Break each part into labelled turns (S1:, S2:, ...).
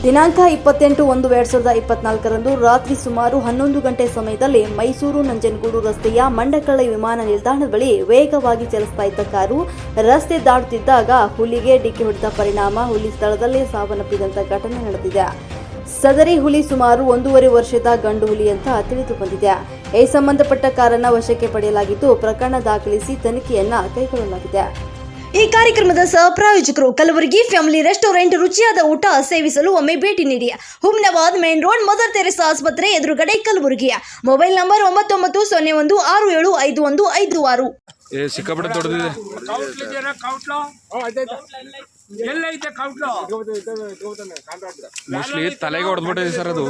S1: ದಿನಾಂಕ 28/1/2024 ರಾತ್ರಿ ಸುಮಾರು 11 ಗಂಟೆ ಸಮಯದಲ್ಲಿ ಮೈಸೂರು ನಂಜನಗೂಡು ರಸ್ತೆಯ ಮಂಡಕಳ್ಳಿ ವಿಮಾನ ನಿಲ್ದಾಣದ ಬಳಿ ವೇಗವಾಗಿ ಚಲಿಸ್ತಾ ಇದ್ದ ಕಾರು ರಸ್ತೆ ದಾಟುತ್ತಿದ್ದಾಗ ಹುಲಿಗೆ ಡಿಕ್ಕಿ ಹೊಡೆದ ಪರಿಣಾಮ ಹುಲಿ ಸ್ಥಳದಲ್ಲೇ ಸಾವನ್ನಪ್ಪಿದಂತ ಘಟನೆ ನಡೆದಿದೆ. ಸದರಿ ಹುಲಿ ಸುಮಾರು 1.5 ವರ್ಷದ ಗಂಡು ಹುಲಿ ಅಂತ ತಿಳಿದು ಬಂದಿದೆ. ಈ ಸಂಬಂಧಪಟ್ಟ ಕಾರನ್ನ ವಶಕ್ಕೆ ಪಡೆಯಲಾಗಿದ್ದು ಪ್ರಕರಣ ದಾಖಲಿಸಿ ತನಿಖೆಯನ್ನ ಕೈಗೊಳ್ಳಲಾಗಿದೆ. ಈ ಕಾರ್ಯಕ್ರಮದ ಸಹಪ್ರಾಯೋಜಕರು ಕಲಬುರಗಿ ಫ್ಯಾಮಿಲಿ ರೆಸ್ಟೋರೆಂಟ್. ರುಚಿಯಾದ ಊಟ ಸೇವಿಸಲು ಒಮ್ಮೆ ಭೇಟಿ ನೀಡಿ. Humnabad main road, Mother Teresa ಆಸ್ಪತ್ರೆ ಎದುರುಗಡೆ, ಕಲಬುರಗಿ. Mobile number 9901615156.
S2: ಸಿಕ್ಕಾಪಟ್ಟೆ ದೊಡ್ಡದಿದೆ. ಮೋಸ್ಟ್ಲಿ ತಲೆಗೆ ಹೊಡೆದ್ಬಿಟ್ಟಿದೆ ಸರ್ ಅದು.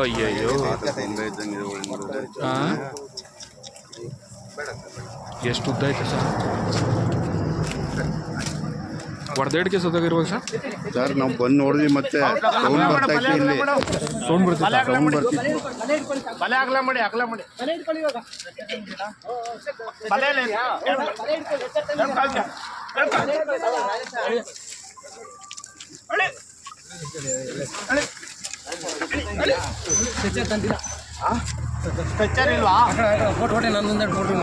S2: ಅಯ್ಯಯ್ಯೋ, ಎಷ್ಟು ಉದ್ದ ಐತೆ ಸರ್? ಹೊಡೆದೇಡ್ಕೆ ಸತ್ತೋಗಿರ್ಬೇಕು
S3: ಸರ್. ನಾವು ಬಂದು ನೋಡಿದ್ವಿ, ಮತ್ತೆ ಸೌಂಡ್ ಬರ್ತಾಯಿತ್ತು. ಇಲ್ಲಿ
S2: ಸೌಂಡ್ ಬರ್ತಿತ್ತು.
S4: ಸ್ಟ್ರೆಚರ್ ಇಲ್ವಾ?